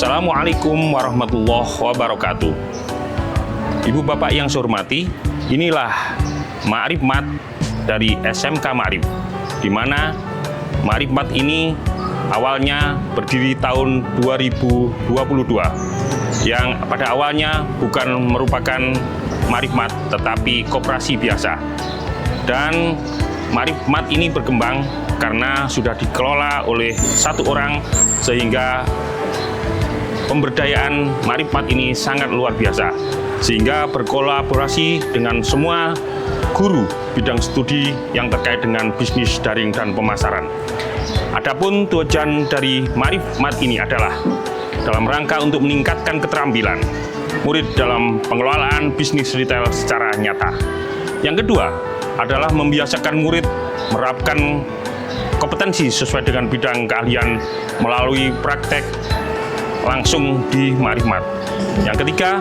Assalamualaikum warahmatullahi wabarakatuh. Ibu bapak yang saya hormati, inilah Ma'arif Mat dari SMK Ma'arif, di mana Ma'arif Mat ini awalnya berdiri tahun 2022, yang pada awalnya bukan merupakan Ma'arif Mat tetapi koperasi biasa. Dan Ma'arif Mat ini berkembang karena sudah dikelola oleh satu orang, sehingga pemberdayaan Ma'arif Mat ini sangat luar biasa, sehingga berkolaborasi dengan semua guru bidang studi yang terkait dengan bisnis daring dan pemasaran. Adapun tujuan dari Ma'arif Mat ini adalah dalam rangka untuk meningkatkan keterampilan murid dalam pengelolaan bisnis retail secara nyata. Yang kedua adalah membiasakan murid menerapkan kompetensi sesuai dengan bidang keahlian melalui praktek langsung di Ma'arif Mat. Yang ketiga,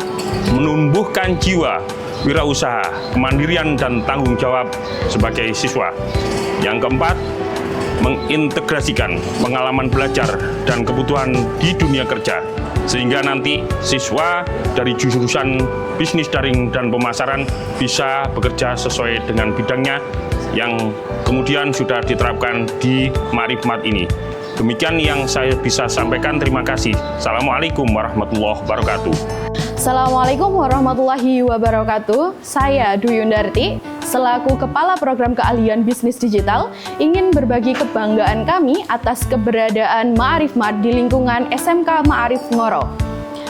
menumbuhkan jiwa wirausaha, kemandirian dan tanggung jawab sebagai siswa. Yang keempat, mengintegrasikan pengalaman belajar dan kebutuhan di dunia kerja, sehingga nanti siswa dari jurusan bisnis daring dan pemasaran bisa bekerja sesuai dengan bidangnya yang kemudian sudah diterapkan di Ma'arif Mat ini. Demikian yang saya bisa sampaikan. Terima kasih. Assalamualaikum warahmatullahi wabarakatuh. Assalamualaikum warahmatullahi wabarakatuh. Saya Dwi Yundarti, selaku Kepala Program Keahlian Bisnis Digital, ingin berbagi kebanggaan kami atas keberadaan Ma'arif Mat di lingkungan SMK Ma'arif Ngoro.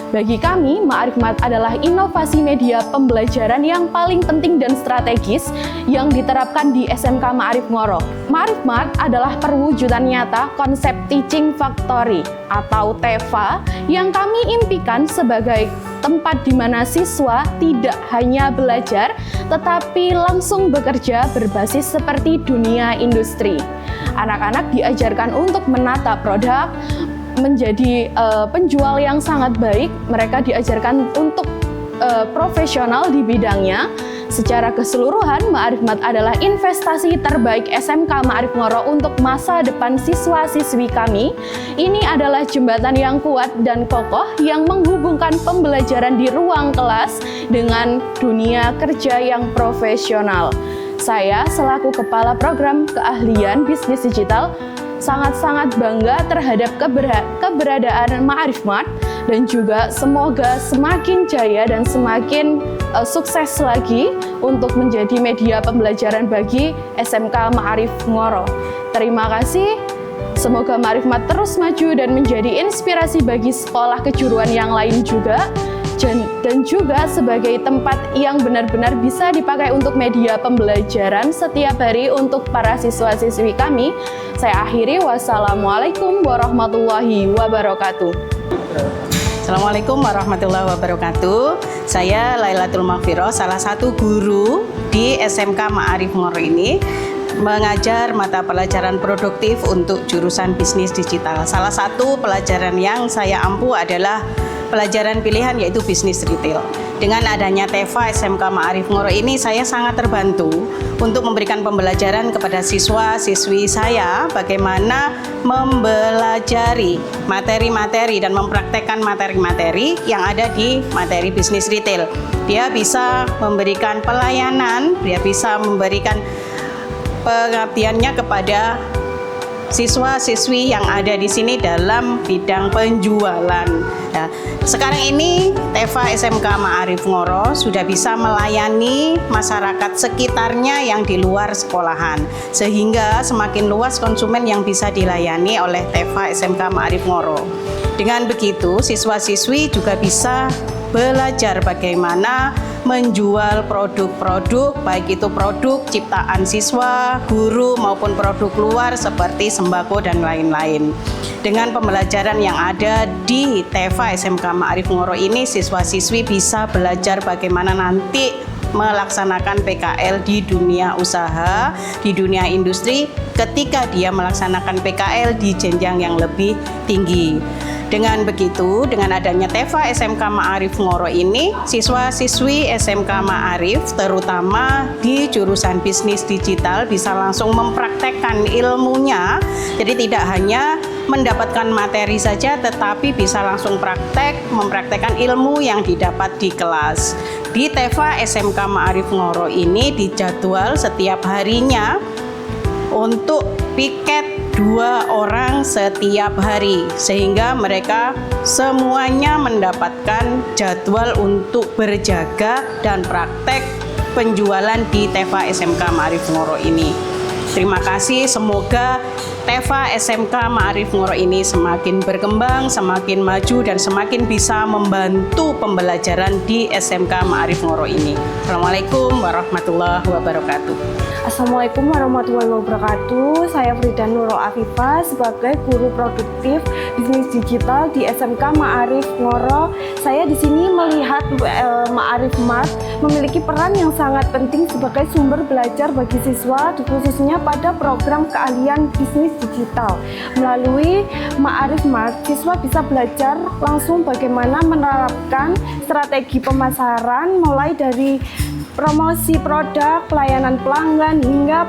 Bagi kami, Ma'arif Mat adalah inovasi media pembelajaran yang paling penting dan strategis yang diterapkan di SMK Ma'arif Ngoro. Ma'arif Mat adalah perwujudan nyata konsep Teaching Factory atau TEFA yang kami impikan sebagai tempat di mana siswa tidak hanya belajar, tetapi langsung bekerja berbasis seperti dunia industri. Anak-anak diajarkan untuk menata produk, menjadi penjual yang sangat baik. Mereka diajarkan untuk profesional di bidangnya. Secara keseluruhan, Ma'arif Mat adalah investasi terbaik SMK Ma'arif Ngoro untuk masa depan siswa-siswi kami. Ini adalah jembatan yang kuat dan kokoh yang menghubungkan pembelajaran di ruang kelas dengan dunia kerja yang profesional. Saya selaku Kepala Program Keahlian Bisnis Digital sangat-sangat bangga terhadap keberadaan Ma'arif Mat, dan juga semoga semakin jaya dan semakin sukses lagi untuk menjadi media pembelajaran bagi SMK Ma'arif Ngoro. Terima kasih. Semoga Ma'arif Mat terus maju dan menjadi inspirasi bagi sekolah kejuruan yang lain juga, dan juga sebagai tempat yang benar-benar bisa dipakai untuk media pembelajaran setiap hari untuk para siswa-siswi kami. Saya akhiri, wassalamualaikum warahmatullahi wabarakatuh. Assalamualaikum warahmatullahi wabarakatuh. Saya Lailatul Maghfirah, salah satu guru di SMK Ma'arif Ngoro ini, mengajar mata pelajaran produktif untuk jurusan bisnis digital. Salah satu pelajaran yang saya ampu adalah pelajaran pilihan, yaitu bisnis retail. Dengan adanya TEFA SMK Ma'arif Ngoro ini, saya sangat terbantu untuk memberikan pembelajaran kepada siswa-siswi saya bagaimana mempelajari materi-materi dan mempraktekkan materi-materi yang ada di materi bisnis retail. Dia bisa memberikan pelayanan, dia bisa memberikan pengabdiannya kepada siswa-siswi yang ada di sini dalam bidang penjualan. Nah, sekarang ini TEFA SMK Ma'arif Ngoro sudah bisa melayani masyarakat sekitarnya yang di luar sekolahan, sehingga semakin luas konsumen yang bisa dilayani oleh TEFA SMK Ma'arif Ngoro. Dengan begitu, siswa-siswi juga bisa belajar bagaimana menjual produk-produk, baik itu produk ciptaan siswa, guru, maupun produk luar seperti sembako dan lain-lain. Dengan pembelajaran yang ada di TEFA SMK Ma'arif Ngoro ini, siswa-siswi bisa belajar bagaimana nanti melaksanakan PKL di dunia usaha, di dunia industri, ketika dia melaksanakan PKL di jenjang yang lebih tinggi. Dengan begitu, dengan adanya TEFA SMK Ma'arif Ngoro ini, siswa-siswi SMK Ma'arif terutama di jurusan bisnis digital bisa langsung mempraktekkan ilmunya. Jadi tidak hanya mendapatkan materi saja, tetapi bisa langsung mempraktekkan ilmu yang didapat di kelas. Di TEFA SMK Ma'arif Ngoro ini dijadwal setiap harinya untuk piket 2 orang setiap hari, sehingga mereka semuanya mendapatkan jadwal untuk berjaga dan praktek penjualan di TEFA SMK Ma'arif Ngoro ini. Terima kasih, semoga TEFA SMK Ma'arif Ngoro ini semakin berkembang, semakin maju, dan semakin bisa membantu pembelajaran di SMK Ma'arif Ngoro ini. Assalamualaikum warahmatullahi wabarakatuh. Assalamualaikum warahmatullahi wabarakatuh. Saya Frida Nurul Afifah sebagai guru produktif bisnis digital di SMK Ma'arif Ngoro. Saya di sini melihat Ma'arif Mart memiliki peran yang sangat penting sebagai sumber belajar bagi siswa, khususnya pada program keahlian bisnis digital. Melalui Ma'arif Mart, siswa bisa belajar langsung bagaimana menerapkan strategi pemasaran mulai dari promosi produk, pelayanan pelanggan, hingga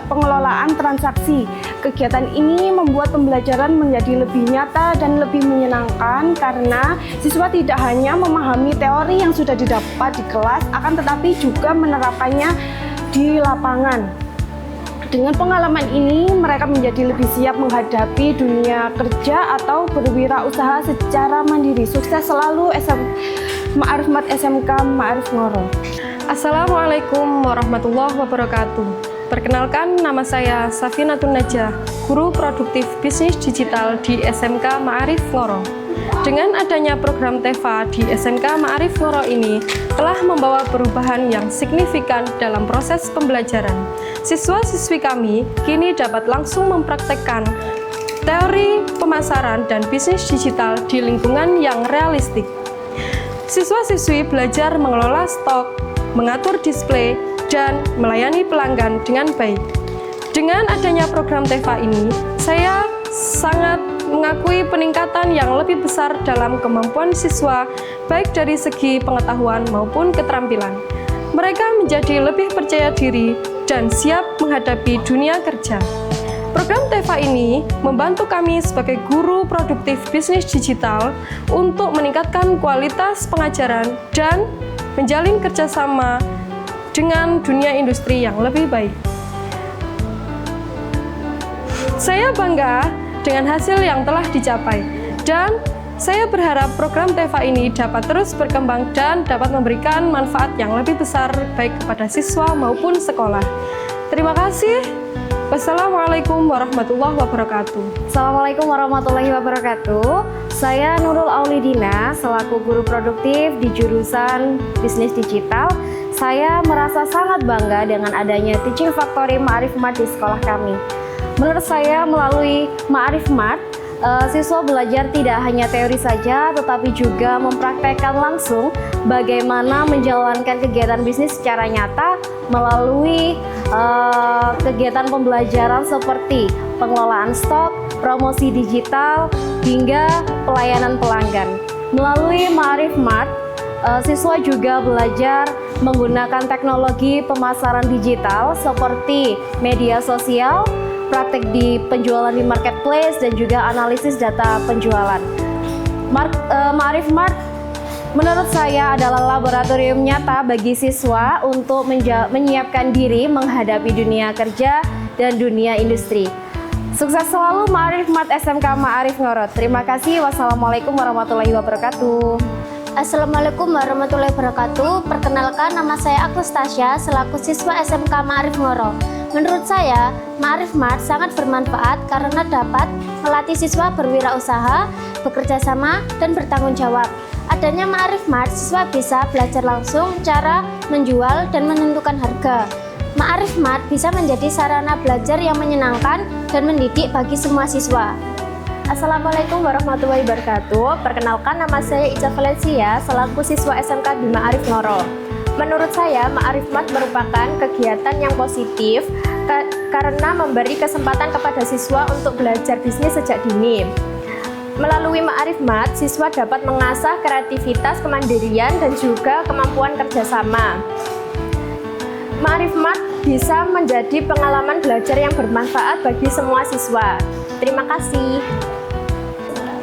pengelolaan transaksi. Kegiatan ini membuat pembelajaran menjadi lebih nyata dan lebih menyenangkan karena siswa tidak hanya memahami teori yang sudah didapat di kelas, akan tetapi juga menerapkannya di lapangan. Dengan pengalaman ini, mereka menjadi lebih siap menghadapi dunia kerja atau berwirausaha secara mandiri. Sukses selalu Ma'arif Mart SMK Ma'arif Ngoro. Assalamualaikum warahmatullahi wabarakatuh. Perkenalkan, nama saya Safinatun Najah, guru produktif bisnis digital di SMK Ma'arif Ngoro. Dengan adanya program TEFA di SMK Ma'arif Ngoro ini telah membawa perubahan yang signifikan dalam proses pembelajaran. Siswa-siswi kami kini dapat langsung mempraktekkan teori pemasaran dan bisnis digital di lingkungan yang realistik. Siswa-siswi belajar mengelola stok, mengatur display, dan melayani pelanggan dengan baik. Dengan adanya program TEFA ini, saya sangat mengakui peningkatan yang lebih besar dalam kemampuan siswa, baik dari segi pengetahuan maupun keterampilan. Mereka menjadi lebih percaya diri dan siap menghadapi dunia kerja. Program TEFA ini membantu kami sebagai guru produktif bisnis digital untuk meningkatkan kualitas pengajaran dan menjalin kerjasama dengan dunia industri yang lebih baik. Saya bangga dengan hasil yang telah dicapai dan saya berharap program TEFA ini dapat terus berkembang dan dapat memberikan manfaat yang lebih besar baik kepada siswa maupun sekolah. Terima kasih. Wassalamualaikum warahmatullahi wabarakatuh. Assalamualaikum warahmatullahi wabarakatuh. Saya Nurul Aulidina selaku guru produktif di jurusan bisnis digital. Saya merasa sangat bangga dengan adanya Teaching Factory Ma'arif Mart di sekolah kami. Menurut saya, melalui Ma'arif Mart, siswa belajar tidak hanya teori saja, tetapi juga mempraktekkan langsung bagaimana menjalankan kegiatan bisnis secara nyata melalui kegiatan pembelajaran seperti pengelolaan stok, promosi digital, hingga pelayanan pelanggan. Melalui Ma'arif Mart, siswa juga belajar menggunakan teknologi pemasaran digital seperti media sosial, praktek di penjualan di marketplace, dan juga analisis data penjualan. Ma'arif Mart menurut saya adalah laboratorium nyata bagi siswa untuk menyiapkan diri menghadapi dunia kerja dan dunia industri. Sukses selalu Ma'arif Mart SMK Ma'arif Ngoro. Terima kasih. Wassalamualaikum warahmatullahi wabarakatuh. Assalamualaikum warahmatullahi wabarakatuh. Perkenalkan, nama saya Agus Tasya selaku siswa SMK Ma'arif Ngoro. Menurut saya, Ma'arif Mart sangat bermanfaat karena dapat melatih siswa berwirausaha, bekerja sama, dan bertanggung jawab. Adanya Ma'arif Mart, siswa bisa belajar langsung cara menjual dan menentukan harga. Ma'arif Mart bisa menjadi sarana belajar yang menyenangkan dan mendidik bagi semua siswa. Assalamualaikum warahmatullahi wabarakatuh. Perkenalkan, nama saya Ica Valencia selaku siswa SMK di Ma'arif Ngoro. Menurut saya, Ma'arif Mart merupakan kegiatan yang positif karena memberi kesempatan kepada siswa untuk belajar bisnis sejak dini. Melalui Ma'arif Mart, siswa dapat mengasah kreativitas, kemandirian, dan juga kemampuan kerjasama. Ma'arif Mart bisa menjadi pengalaman belajar yang bermanfaat bagi semua siswa. Terima kasih.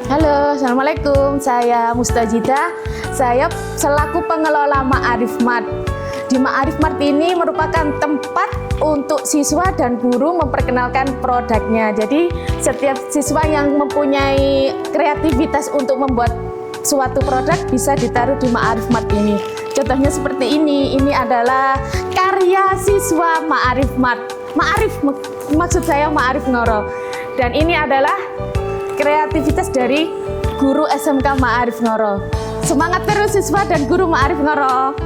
Halo, Assalamualaikum. Saya Mustajidah. Saya selaku pengelola Ma'arif Mart. Di Ma'arif Mart ini merupakan tempat untuk siswa dan guru memperkenalkan produknya. Jadi setiap siswa yang mempunyai kreativitas untuk membuat suatu produk bisa ditaruh di Ma'arif Mart ini. Contohnya seperti ini adalah karya siswa Ma'arif Mart. Ma'arif, maksud saya Ma'arif Ngoro. Dan ini adalah kreativitas dari guru SMK Ma'arif Ngoro. Semangat terus siswa dan guru Ma'arif Ngoro.